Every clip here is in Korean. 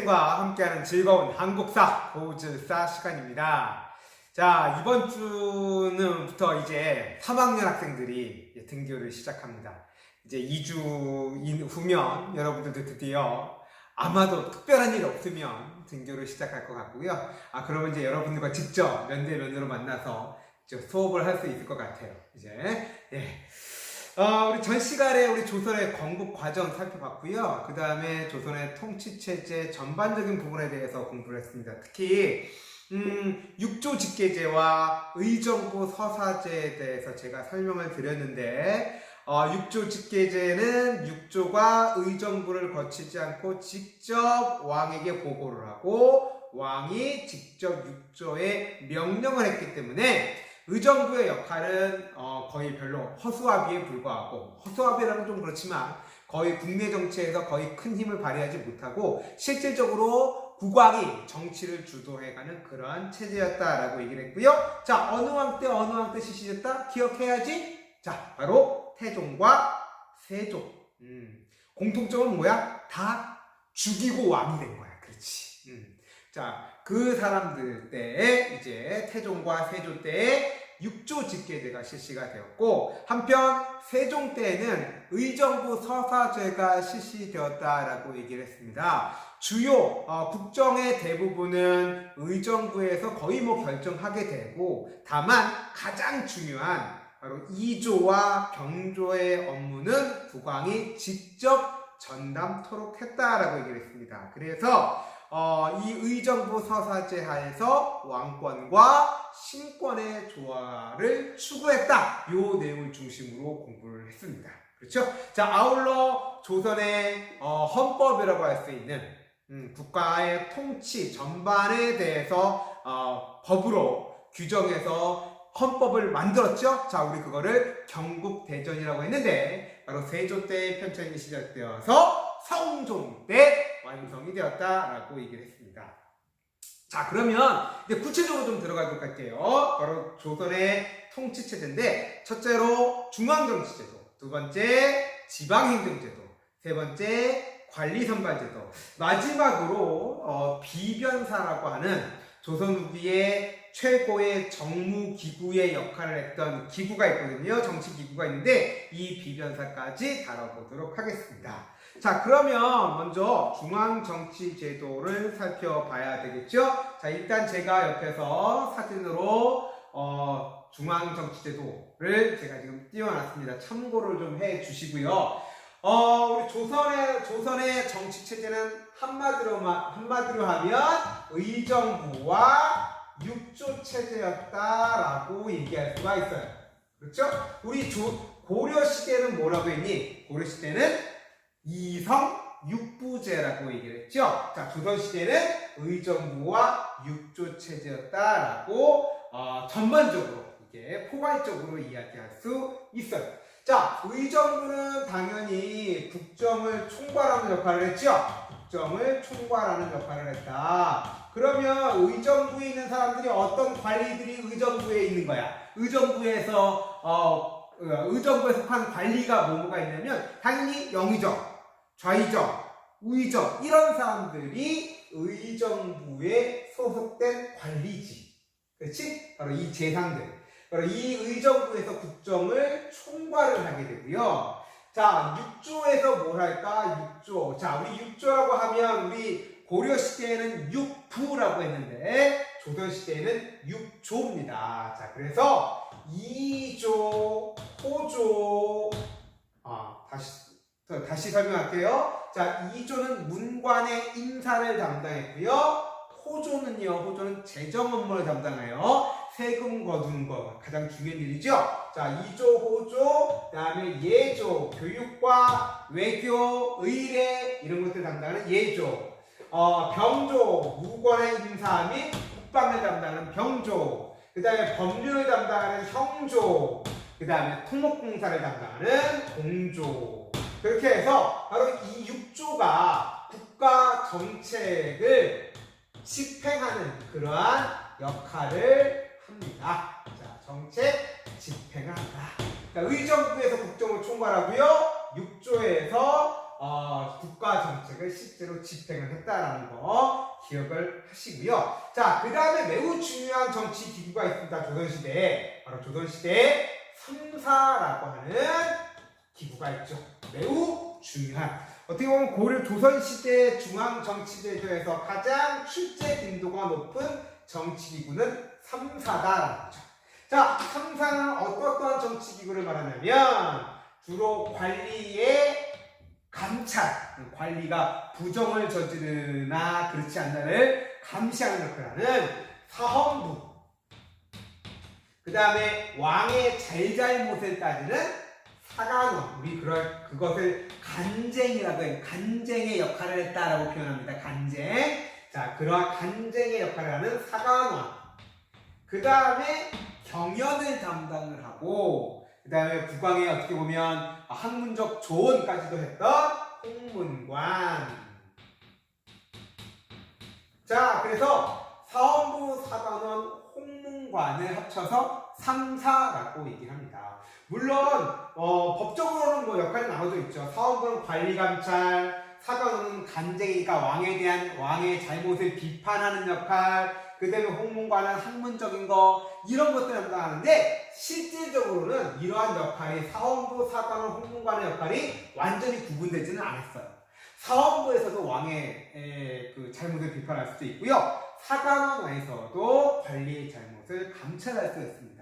선생님과 함께하는 즐거운 한국사 고즈사 시간입니다. 자, 이번 주는부터 이제 3학년 학생들이 등교를 시작합니다. 이제 2주 후면 여러분들도 드디어 아마도 특별한 일 없으면 등교를 시작할 것 같고요. 그러면 이제 여러분들과 직접 면대면으로 만나서 수업을 할 수 있을 것 같아요. 우리 전 시간에 우리 조선의 건국 과정 살펴봤고요. 그 다음에 조선의 통치체제 전반적인 부분에 대해서 공부를 했습니다. 특히 육조 직계제와 의정부 서사제에 대해서 제가 설명을 드렸는데 육조 직계제는 육조가 의정부를 거치지 않고 직접 왕에게 보고를 하고 왕이 직접 육조에 명령을 했기 때문에 의정부의 역할은 거의 별로 허수아비에 불과하고, 허수아비라면 좀 그렇지만 거의 국내 정치에서 거의 큰 힘을 발휘하지 못하고 실질적으로 국왕이 정치를 주도해가는 그러한 체제였다라고 얘기를 했고요. 자, 어느 왕 때 실시됐다? 기억해야지. 자, 바로 태종과 세종. 공통점은 뭐야? 다 죽이고 왕이 된 거야. 그렇지. 자, 그 사람들 때에 이제 태종과 세종 때에 육조 직계제가 실시가 되었고, 한편 세종 때에는 의정부 서사제가 실시되었다라고 얘기를 했습니다. 주요 국정의 대부분은 의정부에서 거의 결정하게 되고, 다만 가장 중요한 바로 이조와 경조의 업무는 국왕이 직접 전담토록 했다라고 얘기를 했습니다. 그래서 이 의정부 서사제 하에서 왕권과 신권의 조화를 추구했다. 요 내용을 중심으로 공부를 했습니다. 그렇죠? 자, 아울러 조선의 헌법이라고 할 수 있는 국가의 통치 전반에 대해서 법으로 규정해서 헌법을 만들었죠. 자, 우리 그거를 경국대전이라고 했는데 바로 세조 때 편찬이 시작되어서 성종 때 완성이 되었다라고 얘기를 했습니다. 자, 그러면 이제 구체적으로 좀 들어가도록 할게요. 바로 조선의 통치체제인데, 첫째로 중앙정치제도, 두 번째 지방행정제도, 세 번째 관리선발제도, 마지막으로 비변사라고 하는 조선 후기의 최고의 정무기구의 역할을 했던 기구가 있거든요. 정치기구가 있는데 이 비변사까지 다뤄보도록 하겠습니다. 자, 그러면 먼저 중앙정치제도를 살펴봐야 되겠죠? 자, 일단 제가 옆에서 사진으로 중앙정치제도를 제가 지금 띄워놨습니다. 참고를 좀 해주시고요. 우리 조선의 정치체제는 한마디로 하면 의정부와 육조체제였다라고 얘기할 수가 있어요. 그렇죠? 우리 고려시대는 뭐라고 했니? 고려시대는 이성육부제라고 얘기를 했죠. 자, 조선시대는 의정부와 육조체제였다라고 전반적으로 이게 포괄적으로 이야기할 수 있어요. 자, 의정부는 당연히 국정을 총괄하는 역할을 했죠. 국정을 총괄하는 역할을 했다. 그러면 의정부에 있는 사람들이 어떤 관리들이 의정부에 있는 거야? 의정부에서 한 관리가 뭐가 있냐면 당연히 영의정, 좌의정, 우의정 이런 사람들이 의정부에 소속된 관리지. 그렇지? 바로 이 재상들. 바로 이 의정부에서 국정을 총괄을 하게 되고요. 자, 육조에서 뭘 할까? 육조. 자, 우리 육조라고 하면 우리 고려시대에는 육부라고 했는데 조선시대에는 육조입니다. 자, 그래서 이조, 호조, 다시 설명할게요. 자, 이조는 문관의 인사를 담당했고요. 호조는 재정 업무를 담당해요. 세금 거두는 거 가장 중요한 일이죠. 자, 이조, 호조, 그 다음에 예조, 교육과 외교, 의례 이런 것들 담당하는 예조. 병조, 무관의 인사 및 국방을 담당하는 병조. 그 다음에 법률을 담당하는 형조. 그 다음에 토목공사를 담당하는 공조. 그렇게 해서 바로 이 육조가 국가 정책을 집행하는 그러한 역할을 합니다. 자, 정책 집행을 한다. 그러니까 의정부에서 국정을 총괄하고요. 육조에서 국가 정책을 실제로 집행을 했다라는 거 기억을 하시고요. 자, 그 다음에 매우 중요한 정치 기구가 있습니다. 조선시대에. 바로 조선시대에 삼사라고 하는 기구가 있죠. 매우 중요한. 어떻게 보면 고려 조선시대 중앙정치제도에서 가장 출제 빈도가 높은 정치기구는 삼사다라는 거죠. 자, 삼사는 어떠한 정치기구를 말하냐면 주로 관리의 감찰, 관리가 부정을 저지르나 그렇지 않나를 감시하는 역할을 하는 사헌부, 그 다음에 왕의 잘잘못을 따지는 사관원, 우리 그것을 간쟁이라고 해요. 간쟁의 역할을 했다라고 표현합니다. 간쟁. 자, 그러한 간쟁의 역할을 하는 사관원. 그 다음에 경연을 담당을 하고, 그 다음에 국왕의 어떻게 보면 학문적 조언까지도 했던 홍문관. 자, 그래서 사헌부, 사관원, 홍문관을 합쳐서 삼사라고 얘기를 합니다. 물론 법적으로는 뭐 역할이 나눠져 있죠. 사헌부는 관리 감찰, 사관원은 간쟁이니까 왕의 잘못을 비판하는 역할, 그 다음에 홍문관은 학문적인 거, 이런 것들을 담당하는데, 실질적으로는 이러한 역할이 사헌부, 사관원, 홍문관의 역할이 완전히 구분되지는 않았어요. 사헌부에서도 왕의 그 잘못을 비판할 수도 있고요. 사관원에서도 관리의 잘못을 감찰할 수 있습니다.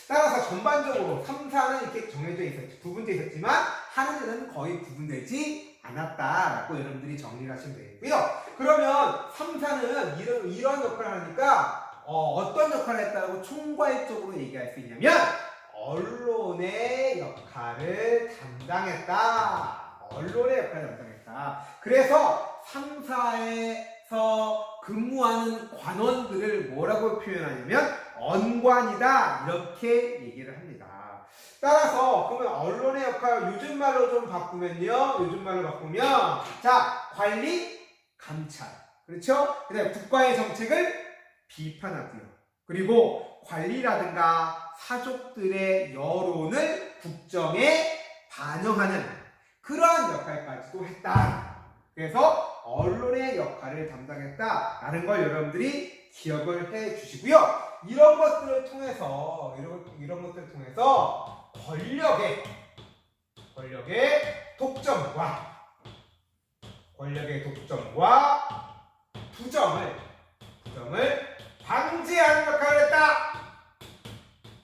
따라서 전반적으로 3사는 이렇게 정해져 있었죠. 구분되어 있었지만 하는 일은 거의 구분되지 않았다라고 여러분들이 정리를 하시면 되겠고요. 그러면 3사는 이런 역할을 하니까 어떤 역할을 했다고 총괄적으로 얘기할 수 있냐면 언론의 역할을 담당했다. 언론의 역할을 담당했다. 그래서 3사에서 근무하는 관원들을 뭐라고 표현하냐면 언관이다, 이렇게 얘기를 합니다. 따라서 그러면 언론의 역할 요즘 말로 좀 바꾸면요. 요즘 말로 바꾸면 자, 관리, 감찰. 그렇죠? 그다음에 국가의 정책을 비판하고요. 그리고 관리라든가 사족들의 여론을 국정에 반영하는 그러한 역할까지도 했다. 그래서 언론의 역할을 담당했다라는 걸 여러분들이 기억을 해 주시고요. 이런 것들을 통해서 권력의 독점과 부정을 방지하는 역할을 했다.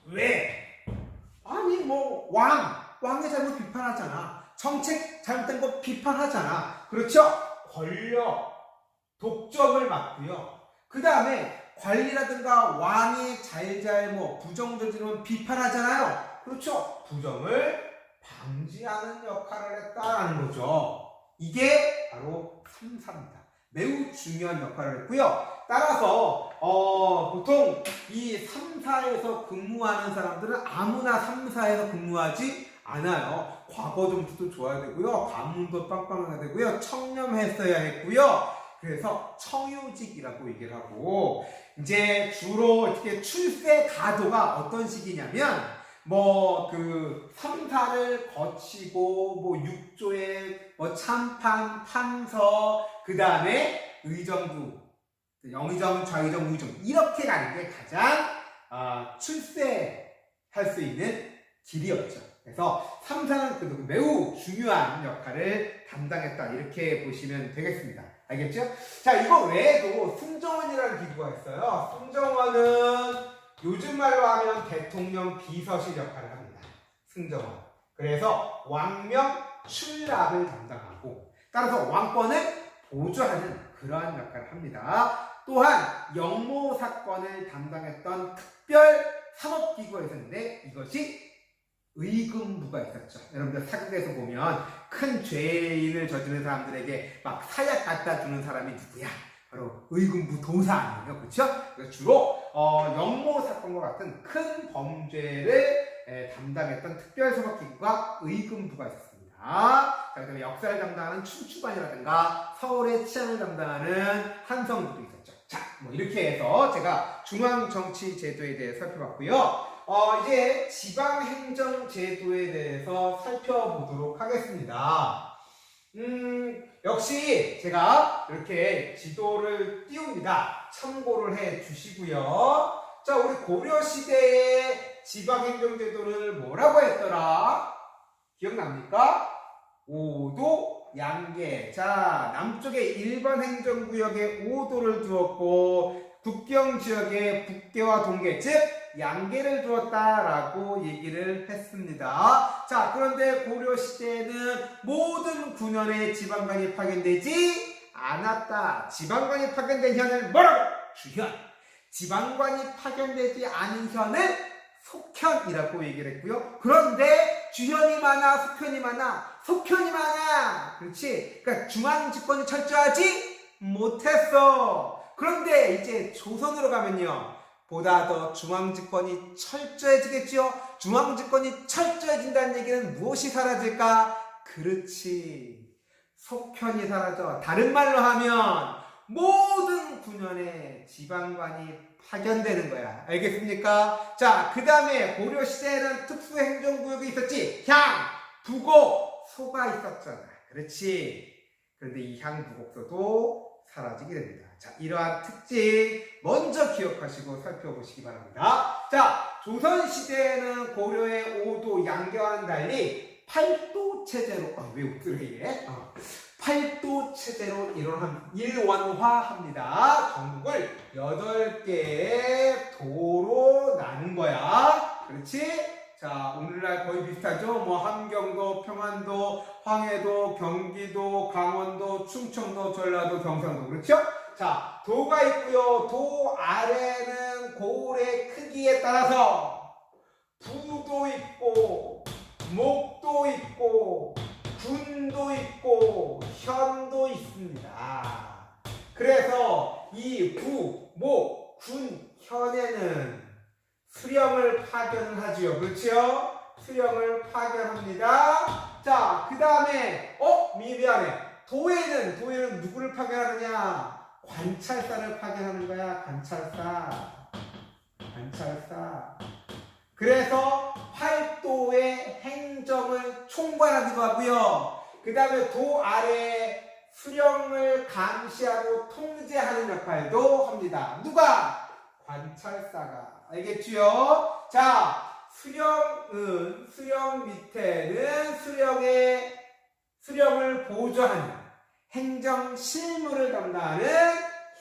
왜? 아니 뭐 왕의 잘못 비판하잖아. 정책 잘못된 거 비판하잖아. 그렇죠? 권력 독점을 막고요. 그 다음에 관리라든가 왕의 잘잘못, 부정 저지르면 비판하잖아요. 그렇죠? 부정을 방지하는 역할을 했다라는 거죠. 이게 바로 3사입니다. 매우 중요한 역할을 했고요. 따라서 보통 이 3사에서 근무하는 사람들은 아무나 3사에서 근무하지 않아요. 과거 점수도 좋아야 되고요. 관문도 빵빵해야 되고요. 청렴했어야 했고요. 그래서 청유직이라고 얘기를 하고, 이제 주로 이렇게 출세 가도가 어떤 식이냐면, 그 3사를 거치고, 6조의 참판, 판서, 그 다음에 의정부, 영의정, 좌의정, 우의정, 이렇게 가는 게 가장 출세할 수 있는 길이었죠. 그래서 3사는 매우 중요한 역할을 담당했다, 이렇게 보시면 되겠습니다. 알겠죠? 자, 이거 외에도 승정원이라는 기구가 있어요. 승정원은 요즘 말로 하면 대통령 비서실 역할을 합니다. 승정원. 그래서 왕명 출납을 담당하고, 따라서 왕권을 보좌하는 그러한 역할을 합니다. 또한 영모 사건을 담당했던 특별 사법기구가 있었는데 이것이 의금부가 있었죠. 여러분들 사극에서 보면 큰 죄인을 저지른 사람들에게 막 사약 갖다 주는 사람이 누구야? 바로 의금부 도사 아니에요. 그렇죠? 주로 영모 사건과 같은 큰 범죄를 담당했던 특별사법기구가 의금부가 있었습니다. 자, 그다음에 역사를 담당하는 춘추관이라든가 서울의 치안을 담당하는 한성부도 있었죠. 자, 이렇게 해서 제가 중앙정치제도에 대해 살펴봤고요. 이제 지방행정제도에 대해서 살펴보도록 하겠습니다. 역시 제가 이렇게 지도를 띄웁니다. 참고를 해 주시고요. 자, 우리 고려시대의 지방행정제도를 뭐라고 했더라? 기억납니까? 오도, 양계. 자, 남쪽에 일반 행정구역에 오도를 두었고, 국경 지역에 북계와 동계, 즉, 양계를 두었다라고 얘기를 했습니다. 자, 그런데 고려시대에는 모든 군현에 지방관이 파견되지 않았다. 지방관이 파견된 현을 뭐라고? 주현. 지방관이 파견되지 않은 현을 속현이라고 얘기를 했고요. 그런데 주현이 많아, 속현이 많아, 속현이 많아. 그렇지? 그러니까 중앙집권이 철저하지 못했어. 그런데 이제 조선으로 가면요. 보다 더 중앙집권이 철저해지겠죠? 중앙집권이 철저해진다는 얘기는 무엇이 사라질까? 그렇지. 속현이 사라져. 다른 말로 하면 모든 군현에 지방관이 파견되는 거야. 알겠습니까? 자, 그 다음에 고려시대에는 특수행정구역이 있었지. 향, 부곡, 소가 있었잖아. 그렇지. 그런데 이 향, 부곡소도 사라지게 됩니다. 자, 이러한 특징 먼저 기억하시고 살펴보시기 바랍니다. 자, 조선시대에는 고려의 오도, 양계와는 달리 팔도 체제로, 왜 웃으래 얘? 팔도 체제로 일원화합니다. 전국을 8개의 도로 나눈 거야. 그렇지? 자, 오늘날 거의 비슷하죠? 뭐 함경도, 평안도, 황해도, 경기도, 강원도, 충청도, 전라도, 경상도. 그렇죠? 자, 도가 있고요. 도 아래는 고을의 크기에 따라서 부도 있고, 목도 있고, 군도 있고, 현도 있습니다. 그래서 이 부, 목, 군, 현에는 수령을 파견을 하지요. 그렇죠? 수령을 파견합니다. 자, 그 다음에 미안해. 도에는 누구를 파견하느냐? 관찰사를 파견하는 거야. 관찰사. 그래서 팔도의 행정을 총괄하기도 하고요. 그 다음에 도 아래 수령을 감시하고 통제하는 역할도 합니다. 누가? 관찰사가. 알겠지요? 자, 수령 밑에는 수령을 보조하는 행정 실무를 담당하는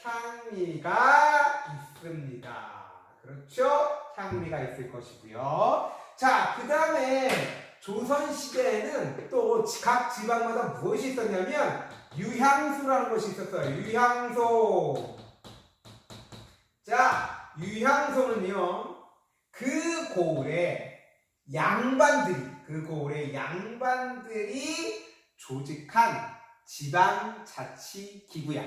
향리가 있습니다. 그렇죠? 향리가 있을 것이고요. 자, 그 다음에 조선시대에는 또 각 지방마다 무엇이 있었냐면 유향소라는 것이 있었어요. 유향소. 자, 유향소는요, 그 고을의 양반들이 조직한 지방자치기구야.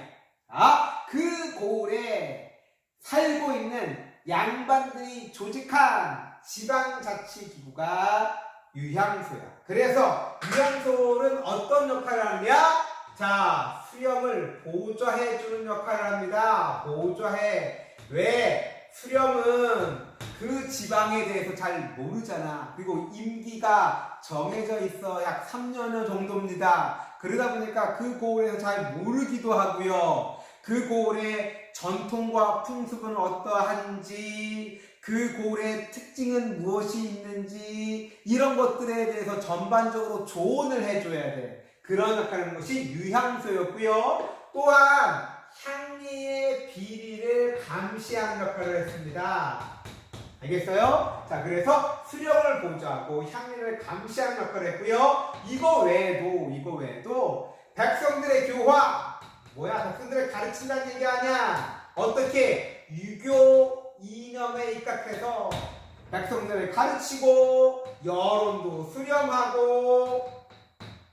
그 고을에 살고 있는 양반들이 조직한 지방자치기구가 유향소야. 그래서 유향소는 어떤 역할을 하느냐? 자, 수령을 보좌해주는 역할을 합니다. 보좌해. 왜? 수령은 그 지방에 대해서 잘 모르잖아. 그리고 임기가 정해져 있어. 약 3년 정도입니다. 그러다 보니까 그 고을에서 잘 모르기도 하고요. 그 고을의 전통과 풍습은 어떠한지, 그 고을의 특징은 무엇이 있는지, 이런 것들에 대해서 전반적으로 조언을 해줘야 돼. 그런 역할을 하는 것이 유향소였고요. 또한 향리의 비리를 감시하는 역할을 했습니다. 알겠어요? 자, 그래서 수령을 보좌하고 향리를 감시하는 역할을 했고요. 이거 외에도 백성들의 교화, 백성들을 가르친다는 얘기 아니야. 어떻게 유교 이념에 입각해서 백성들을 가르치고 여론도 수렴하고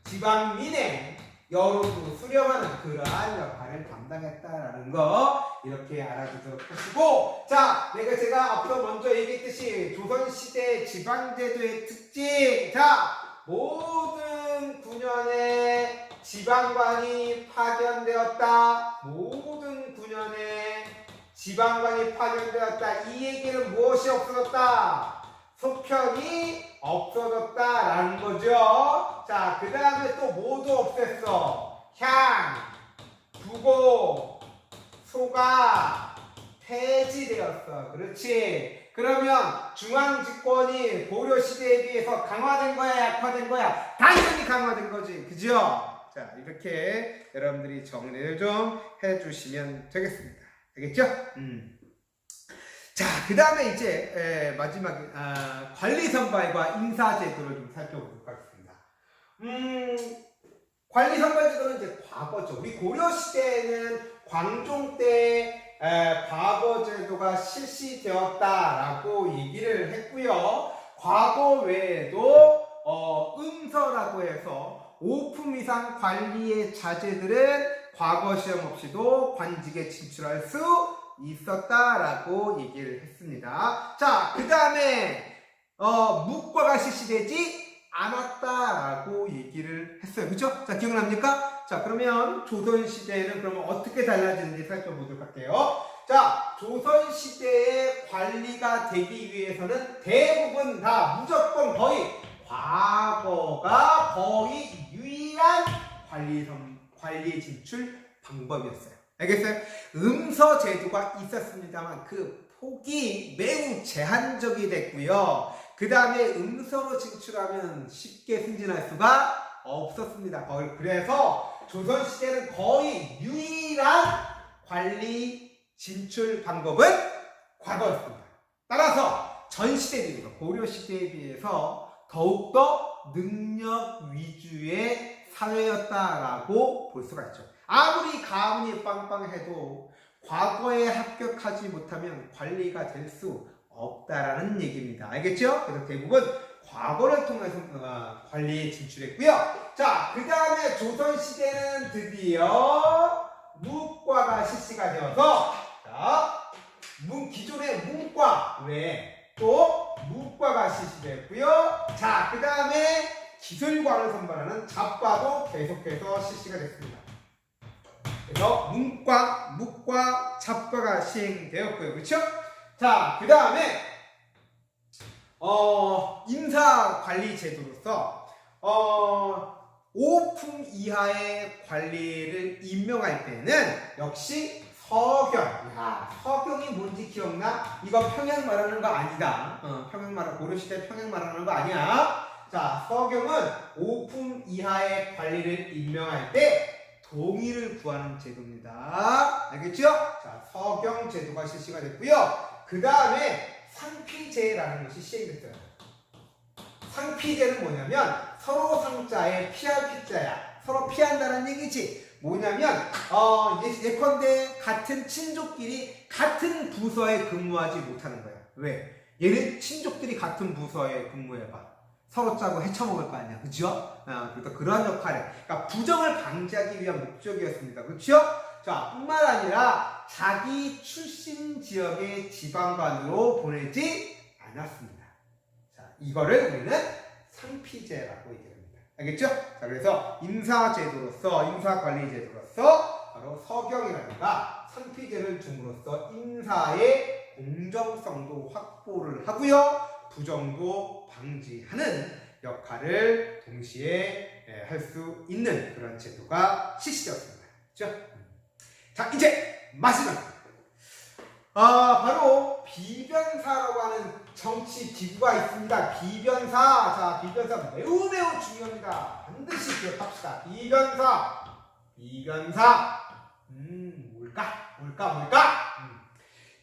지방민의 여론도 수렴하는 그러한 역할을 담당했다라는 거 이렇게 알아두도록 하시고, 자, 제가 앞서 먼저 얘기했듯이 조선시대 지방제도의 특징, 자, 모든 군현에 지방관이 파견되었다. 모든 군현에 지방관이 파견되었다. 이 얘기는 무엇이 없어졌다? 소편이 없어졌다라는 거죠. 자, 그 다음에 또 뭐도 없앴어? 향, 부고, 소가 폐지되었어. 그렇지. 그러면 중앙집권이 고려시대에 비해서 강화된 거야, 약화된 거야? 당연히 강화된 거지. 그죠? 자, 이렇게 여러분들이 정리를 좀 해주시면 되겠습니다. 알겠죠? 자, 그 다음에 이제 마지막에 관리선발과 인사제도를 좀 살펴보도록 하겠습니다. 관리선발제도는 이제 과거죠. 우리 고려시대에는 광종 때 과거제도가 실시되었다라고 얘기를 했고요. 과거 외에도 음서라고 해서 5품 이상 관리의 자제들은 과거 시험 없이도 관직에 진출할 수 있었다라고 얘기를 했습니다. 자, 그 다음에 묵과가 실시되지 않았다라고 얘기를 했어요. 그쵸? 자, 기억납니까? 자, 그러면 조선시대에는 그러면 어떻게 달라지는지 살펴보도록 할게요. 자, 조선시대의 관리가 되기 위해서는 대부분 다 무조건 거의 과거가 거의 유일한 관리에 진출 방법이었어요. 알겠어요? 음서 제도가 있었습니다만 그 폭이 매우 제한적이 됐고요. 그 다음에 음서로 진출하면 쉽게 승진할 수가 없었습니다. 그래서 조선시대는 거의 유일한 관리 진출 방법은 과거였습니다. 따라서 전시대에 비해서 고려시대에 비해서 더욱더 능력 위주의 사회였다라고 볼 수가 있죠. 아무리 가문이 빵빵해도 과거에 합격하지 못하면 관리가 될 수 없다라는 얘기입니다. 알겠죠? 그래서 대부분 과거를 통해서 관리에 진출했고요. 자, 그 다음에 조선시대는 드디어 묵과가 실시가 되어서 자, 기존의 문과 외에 또 묵과가 실시됐고요. 자, 그 다음에 기술관을 선발하는 잡과도 계속해서 실시가 됐습니다. 그래서 묵과, 잡과가 시행되었고요. 그렇죠? 자, 그 다음에 인사관리 제도로서 5품 이하의 관리를 임명할 때는 역시 서경. 야, 서경이 뭔지 기억나? 이거 평양 말하는 거 아니다. 고려시대 평양 말하는 거 아니야. 자, 서경은 5품 이하의 관리를 임명할 때 동의를 구하는 제도입니다. 알겠죠? 자, 서경 제도가 실시가 됐고요. 그 다음에 상피제라는 것이 시행됐어요. 상피제는 뭐냐면 서로 상자에 피할 피자야. 서로 피한다는 얘기지. 뭐냐면 예컨대 같은 친족끼리 같은 부서에 근무하지 못하는 거야. 왜? 얘는 친족들이 같은 부서에 근무해봐. 서로 짜고 헤쳐먹을 거 아니야. 그죠? 그러니까 그러한 역할을, 그러니까 부정을 방지하기 위한 목적이었습니다. 그렇죠? 자, 뿐만 아니라 자기 출신 지역의 지방관으로 보내지 않았습니다. 자, 이거를 우리는 상피제라고 얘기합니다. 알겠죠? 자, 그래서 인사관리제도로서 바로 서경이라든가 상피제를 줌으로써 인사의 공정성도 확보를 하고요. 부정도 방지하는 역할을 동시에 할 수 있는 그런 제도가 실시되었습니다. 그렇죠? 자, 이제 마지막 바로 비변사라고 하는 정치 기구가 있습니다. 비변사. 자, 비변사 매우 중요합니다. 반드시 기억합시다. 비변사. 뭘까?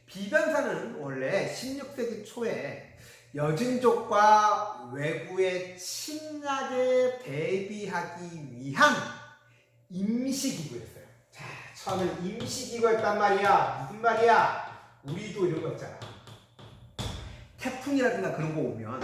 비변사는 원래 16세기 초에 여진족과 왜구의 침략에 대비하기 위한 임시기구였어요. 자, 처음엔 임시기구였단 말이야. 무슨 말이야? 우리도 이런 거 있잖아. 태풍이라든가 그런 거 오면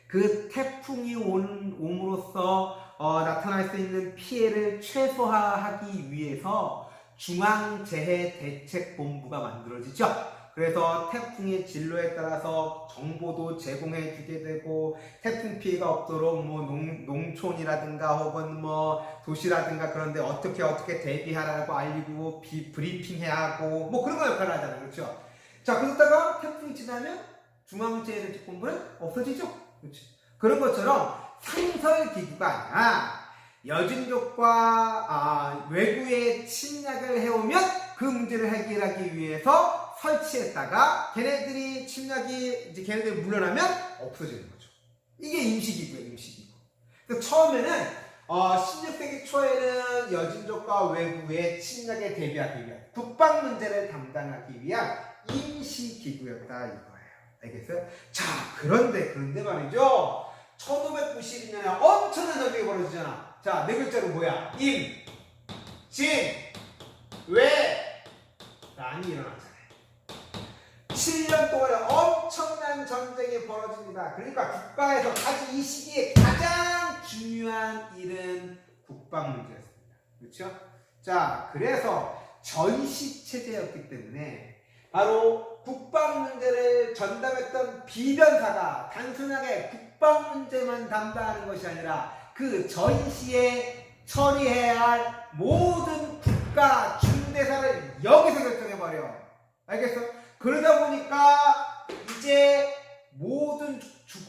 그 태풍이 옴으로써 나타날 수 있는 피해를 최소화하기 위해서 중앙재해대책본부가 만들어지죠. 그래서 태풍의 진로에 따라서 정보도 제공해 주게 되고 태풍 피해가 없도록 뭐 농촌이라든가 혹은 뭐 도시라든가 그런데 어떻게 대비하라고 알리고 브리핑해야 하고 뭐 그런 거 역할을 하잖아요. 그렇죠? 자, 그러다가 태풍이 지나면 중앙제의 조건부는 없어지죠. 그렇죠? 그런 것처럼 상설기구가 아니라 여진족과 외구의 침략을 해오면 그 문제를 해결하기 위해서 설치했다가 걔네들이 침략이 이제 걔네들이 물러나면 없어지는 거죠. 이게 임시기구예요, 임시기구. 그래서 처음에는 16세기 초에는 여진족과 외구의 침략에 대비하기 위한 국방 문제를 담당하기 위한 임시기구였다 이거예요. 알겠어요? 자, 그런데 말이죠. 1592년에 엄청난 전쟁이 벌어지잖아. 자, 네 글자로 뭐야? 임, 진, 외, 란이 일어나잖아요. 7년 동안에 엄청난 전쟁이 벌어집니다. 그러니까 국가에서 이 시기에 가장 중요한 일은 국방 문제였습니다. 그렇죠? 자, 그래서 전시 체제였기 때문에 바로 국방 문제를 전담했던 비변사가 단순하게 국방 문제만 담당하는 것이 아니라 그 전시에 처리해야 할 모든 국가 중대사를 여기서 결정해버려. 알겠어? 그러다 보니까 이제 모든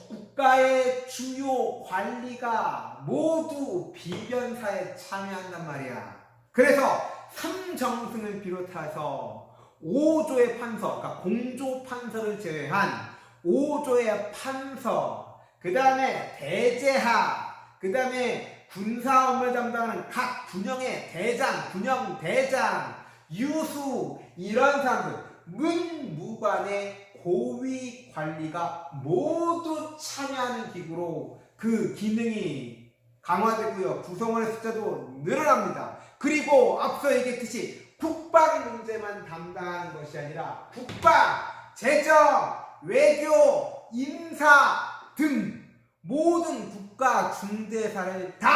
국가의 주요 관리가 모두 비변사에 참여한단 말이야. 그래서 삼정승을 비롯해서 5조의 판서, 그러니까 공조 판서를 제외한 5조의 판서, 그 다음에 대제하, 그 다음에 군사 업무를 담당하는 각 군영의 대장, 군영 대장, 유수, 이런 사람들, 문무관의 고위 관리가 모두 참여하는 기구로 그 기능이 강화되고요. 구성원의 숫자도 늘어납니다. 그리고 앞서 얘기했듯이 국방 문제만 담당하는 것이 아니라 국방, 재정, 외교, 인사 등 모든 국가 중대사를 다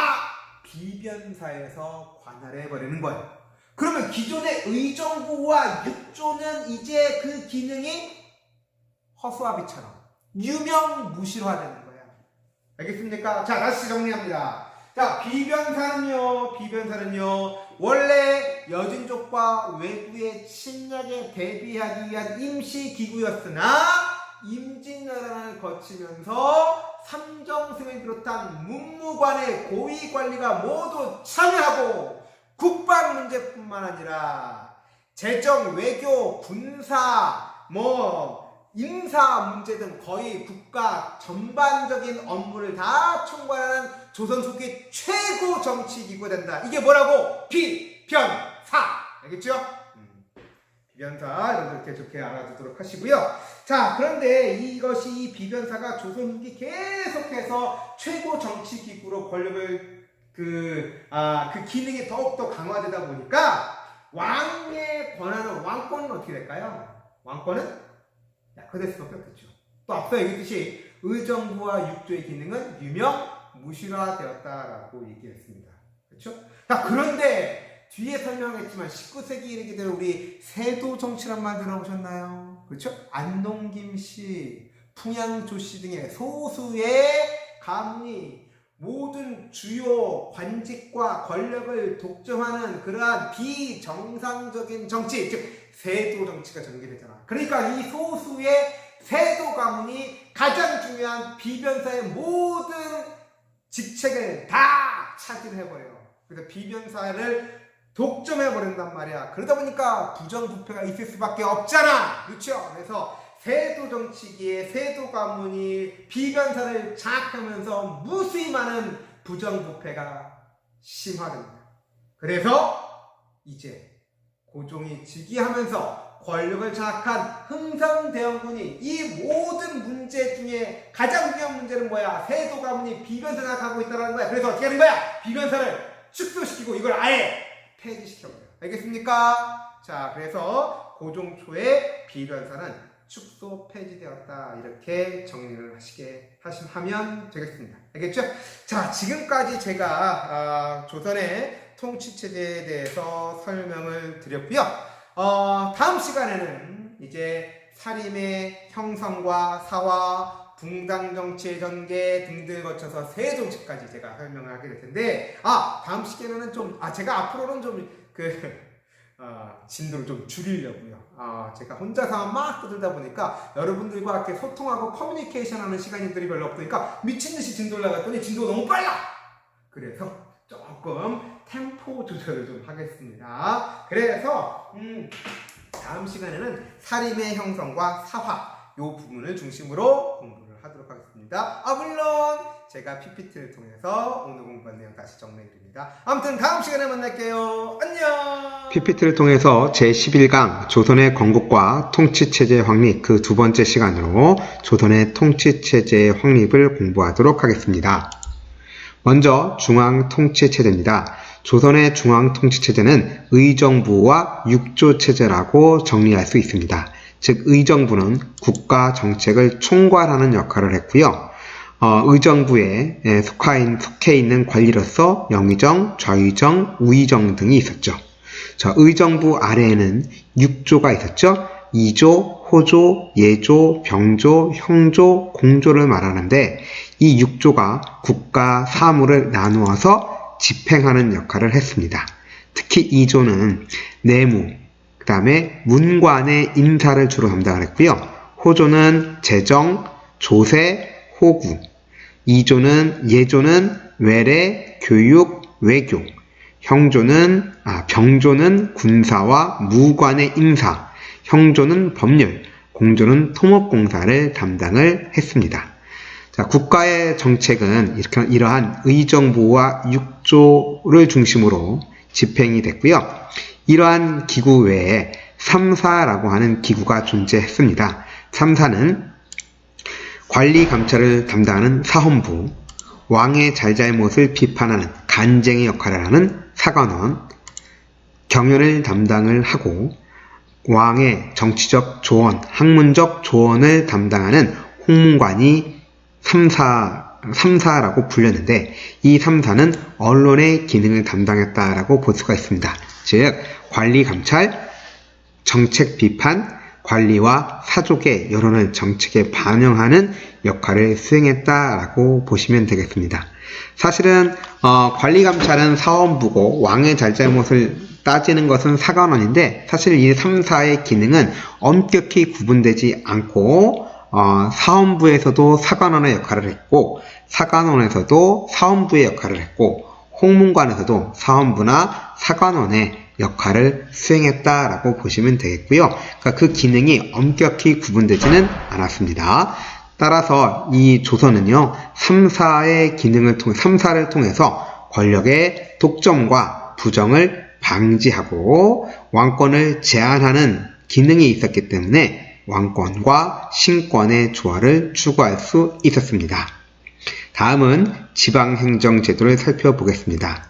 비변사에서 관할해버리는 거예요. 그러면 기존의 의정부와 육조는 이제 그 기능이 허수아비처럼 유명무실화되는 거야. 알겠습니까? 자, 다시 정리합니다. 자, 비변사는요, 원래 여진족과 외구의 침략에 대비하기 위한 임시기구였으나 임진왜란을 거치면서 삼정승을 비롯한 문무관의 고위관리가 모두 참여하고 국방 문제뿐만 아니라 재정, 외교, 군사, 인사 문제 등 거의 국가 전반적인 업무를 다 총괄하는 조선 속의 최고 정치기구가 된다. 이게 뭐라고? 비변사. 알겠죠? 비변사 여러분들 좋게 알아두도록 하시고요. 자, 그런데 이 비변사가 조선 후기 계속해서 최고 정치기구로 권력을 그 기능이 더욱더 강화되다 보니까 왕의 권한은 왕권은 어떻게 될까요? 왕권은 약화될 수밖에 없겠죠. 또 앞서 얘기했듯이 의정부와 육조의 기능은 유명무실화되었다라고 얘기했습니다. 그렇죠? 자, 그런데 뒤에 설명했지만 19세기 이르게 되면 우리 세도 정치란 말 들어보셨나요? 그렇죠? 안동김씨, 풍양조씨 등의 소수의 가문이 모든 주요 관직과 권력을 독점하는 그러한 비정상적인 정치, 즉 세도 정치가 전개되잖아. 그러니까 이 소수의 세도 가문이 가장 중요한 비변사의 모든 직책을 다 차지해버려요. 그래서 비변사를 독점해버린단 말이야. 그러다 보니까 부정부패가 있을 수밖에 없잖아. 그렇죠? 그래서 세도 정치기에 세도 가문이 비변사를 장악하면서 무수히 많은 부정부패가 심화됩니다. 그래서 이제 고종이 즉위하면서 권력을 장악한 흥성대원군이 이 모든 문제 중에 가장 중요한 문제는 뭐야? 세도 가문이 비변사를 장악하고 있다는 거야. 그래서 어떻게 하는 거야? 비변사를 축소시키고 이걸 아예 폐지시켜버려요. 알겠습니까? 자, 그래서 고종 초에 비변사는 축소 폐지되었다. 이렇게 정리를 하면 되겠습니다. 알겠죠? 자, 지금까지 제가 조선의 통치체제에 대해서 설명을 드렸고요. 다음 시간에는 이제 사림의 형성과 사화, 붕당정치의 전개 등등을 거쳐서 세종치까지 제가 설명을 하게 될 텐데, 다음 시간에는 제가 앞으로는 진도를 좀 줄이려고요. 제가 혼자서 막 떠들다 보니까 여러분들과 이렇게 소통하고 커뮤니케이션하는 시간들이 별로 없으니까 미친듯이 진도 올라갔더니 진도가 너무 빨라! 그래서 조금 템포 조절을 좀 하겠습니다. 그래서 다음 시간에는 사림의 형성과 사화 요 부분을 중심으로 공부를 하도록 하겠습니다. 물론 제가 PPT를 통해서 오늘 공부한 내용 다시 정리해드립니다. 아무튼 다음 시간에 만날게요. 안녕! PPT를 통해서 제11강 조선의 건국과 통치체제 확립 그 두 번째 시간으로 조선의 통치체제의 확립을 공부하도록 하겠습니다. 먼저 중앙통치체제입니다. 조선의 중앙통치체제는 의정부와 육조체제라고 정리할 수 있습니다. 즉 의정부는 국가 정책을 총괄하는 역할을 했고요. 의정부에 속해 있는 관리로서 영의정, 좌의정, 우의정 등이 있었죠. 자, 의정부 아래에는 육조가 있었죠. 이조, 호조, 예조, 병조, 형조, 공조를 말하는데 이 육조가 국가 사무를 나누어서 집행하는 역할을 했습니다. 특히 이조는 내무, 그 다음에 문관의 인사를 주로 담당을 했고요. 호조는 재정, 조세, 호구, 예조는 외래, 교육, 외교, 병조는 군사와 무관의 인사, 형조는 법률, 공조는 토목공사를 담당을 했습니다. 자, 국가의 정책은 이러한 의정부와 육조를 중심으로 집행이 됐고요. 이러한 기구 외에 삼사라고 하는 기구가 존재했습니다. 삼사는 관리 감찰을 담당하는 사헌부, 왕의 잘잘못을 비판하는 간쟁의 역할을 하는 사관원, 경연을 담당을 하고 왕의 정치적 조언, 학문적 조언을 담당하는 홍문관이 삼사라고 불렸는데 이 삼사는 언론의 기능을 담당했다라고 볼 수가 있습니다. 즉 관리 감찰, 정책 비판, 관리와 사족의 여론을 정책에 반영하는 역할을 수행했다라고 보시면 되겠습니다. 사실은 관리 감찰은 사헌부고 왕의 잘잘못을 따지는 것은 사관원인데 사실 이 3사의 기능은 엄격히 구분되지 않고 사헌부에서도 사관원의 역할을 했고 사관원에서도 사헌부의 역할을 했고 홍문관에서도 사헌부나 사관원의 역할을 수행했다라고 보시면 되겠고요. 그러니까 그 기능이 엄격히 구분되지는 않았습니다. 따라서 이 조선은요, 3사를 통해서 권력의 독점과 부정을 방지하고 왕권을 제한하는 기능이 있었기 때문에 왕권과 신권의 조화를 추구할 수 있었습니다. 다음은 지방행정제도를 살펴보겠습니다.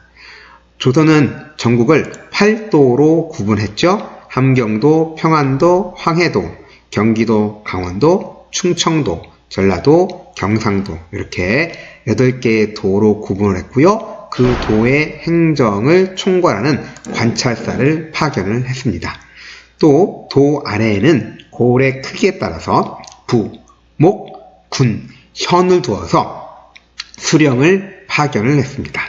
조선은 전국을 8도로 구분했죠. 함경도, 평안도, 황해도, 경기도, 강원도, 충청도, 전라도, 경상도 이렇게 8개의 도로 구분을 했고요. 그 도의 행정을 총괄하는 관찰사를 파견을 했습니다. 또 도 아래에는 고을의 크기에 따라서 부, 목, 군, 현을 두어서 수령을 파견을 했습니다.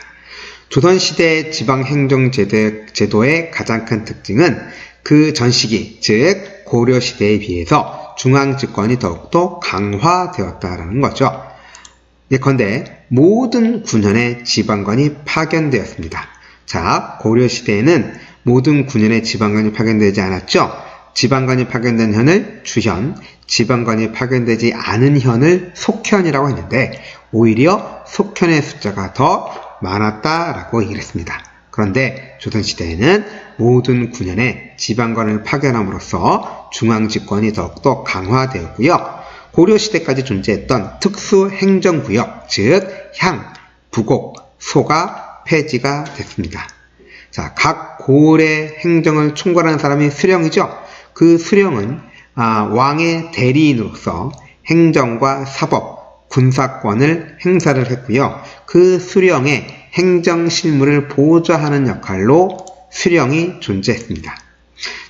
조선시대 지방행정제도의 가장 큰 특징은 그 전시기, 즉 고려시대에 비해서 중앙집권이 더욱더 강화되었다는 거죠. 예컨대 모든 군현에 지방관이 파견되었습니다. 자, 고려시대에는 모든 군현에 지방관이 파견되지 않았죠. 지방관이 파견된 현을 주현, 지방관이 파견되지 않은 현을 속현이라고 했는데 오히려 속현의 숫자가 더 많았다라고 얘기를 했습니다. 그런데 조선시대에는 모든 군현에 지방관을 파견함으로써 중앙집권이 더욱더 강화되었고요. 고려시대까지 존재했던 특수행정구역, 즉 향, 부곡, 소가 폐지가 됐습니다. 자, 각 고을의 행정을 총괄하는 사람이 수령이죠. 그 수령은 왕의 대리인으로서 행정과 사법, 군사권을 행사를 했고요. 그 수령의 행정실무를 보좌하는 역할로 수령이 존재했습니다.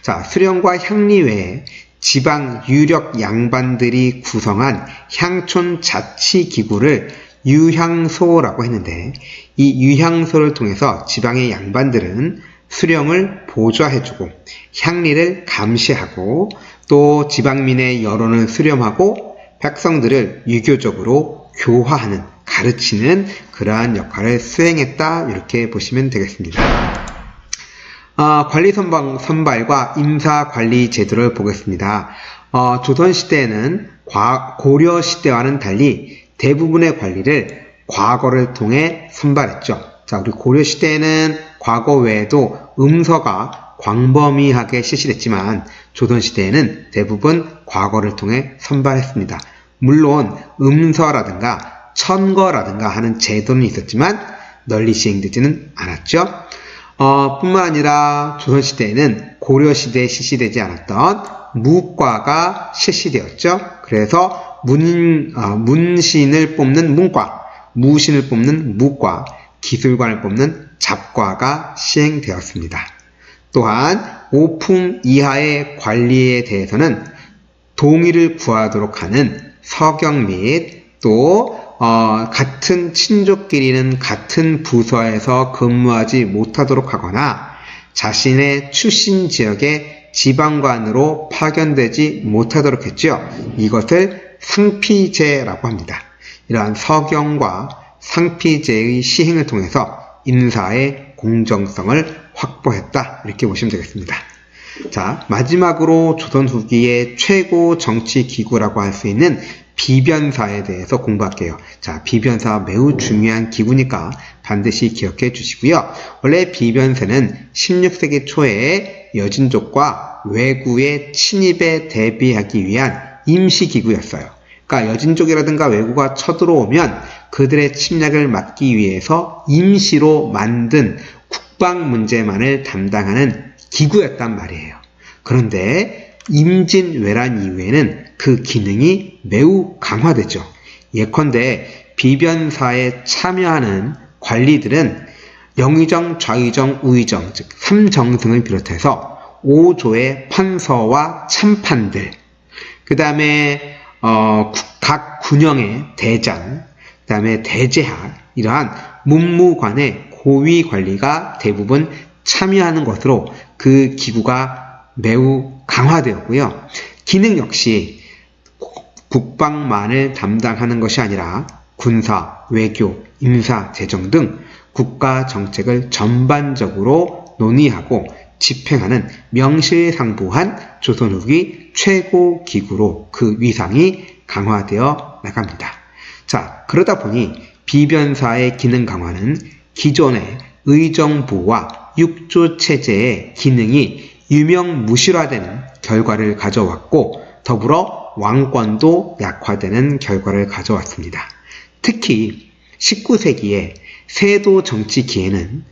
자, 수령과 향리 외에 지방 유력 양반들이 구성한 향촌 자치기구를 유향소라고 했는데 이 유향소를 통해서 지방의 양반들은 수령을 보좌해주고 향리를 감시하고 또 지방민의 여론을 수렴하고 백성들을 유교적으로 교화하는, 가르치는 그러한 역할을 수행했다, 이렇게 보시면 되겠습니다. 관리 선발과 임사관리 제도를 보겠습니다. 조선시대에는 고려시대와는 달리 대부분의 관리를 과거를 통해 선발했죠. 자, 우리 고려시대에는 과거 외에도 음서가 광범위하게 실시됐지만 조선시대에는 대부분 과거를 통해 선발했습니다. 물론 음서라든가 천거라든가 하는 제도는 있었지만 널리 시행되지는 않았죠. 뿐만 아니라 조선시대에는 고려시대에 실시되지 않았던 무과가 실시되었죠. 그래서 문신을 뽑는 문과, 무신을 뽑는 무과, 기술관을 뽑는 잡과가 시행되었습니다. 또한 5품 이하의 관리에 대해서는 동의를 구하도록 하는 서경 및 또 같은 친족끼리는 같은 부서에서 근무하지 못하도록 하거나 자신의 출신 지역에 지방관으로 파견되지 못하도록 했죠. 이것을 상피제라고 합니다. 이러한 서경과 상피제의 시행을 통해서 인사의 공정성을 확보했다, 이렇게 보시면 되겠습니다. 자, 마지막으로 조선 후기의 최고 정치 기구라고 할 수 있는 비변사에 대해서 공부할게요. 자, 비변사 매우 중요한 기구니까 반드시 기억해 주시고요. 원래 비변사는 16세기 초에 여진족과 왜구의 침입에 대비하기 위한 임시기구였어요. 그러니까 여진족이라든가 왜구가 쳐들어오면 그들의 침략을 막기 위해서 임시로 만든 국방 문제만을 담당하는 기구였단 말이에요. 그런데 임진왜란 이후에는 그 기능이 매우 강화되죠. 예컨대 비변사에 참여하는 관리들은 영의정, 좌의정, 우의정, 즉 3정승을 비롯해서 5조의 판서와 참판들, 그 다음에 각 군영의 대장, 그 다음에 대제학, 이러한 문무관의 고위 관리가 대부분 참여하는 것으로 그 기구가 매우 강화되었고요. 기능 역시 국방만을 담당하는 것이 아니라 군사, 외교, 임사, 재정 등 국가 정책을 전반적으로 논의하고 집행하는 명실상부한 조선 후기 최고 기구로 그 위상이 강화되어 나갑니다. 자, 그러다 보니 비변사의 기능 강화는 기존의 의정부와 육조 체제의 기능이 유명무실화되는 결과를 가져왔고 더불어 왕권도 약화되는 결과를 가져왔습니다. 특히 19세기의 세도 정치기에는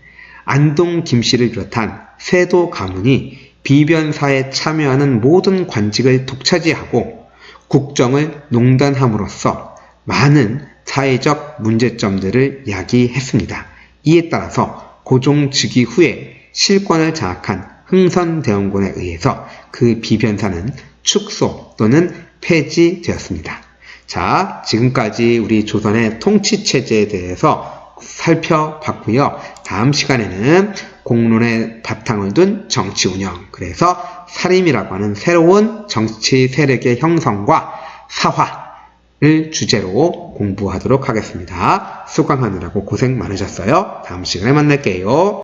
안동 김씨를 비롯한 세도 가문이 비변사에 참여하는 모든 관직을 독차지하고 국정을 농단함으로써 많은 사회적 문제점들을 야기했습니다. 이에 따라서 고종 즉위 후에 실권을 장악한 흥선대원군에 의해서 그 비변사는 축소 또는 폐지되었습니다. 자, 지금까지 우리 조선의 통치체제에 대해서 살펴봤고요. 다음 시간에는 공론의 바탕을 둔 정치운영, 그래서 사림이라고 하는 새로운 정치 세력의 형성과 사화를 주제로 공부하도록 하겠습니다. 수강하느라고 고생 많으셨어요. 다음 시간에 만날게요.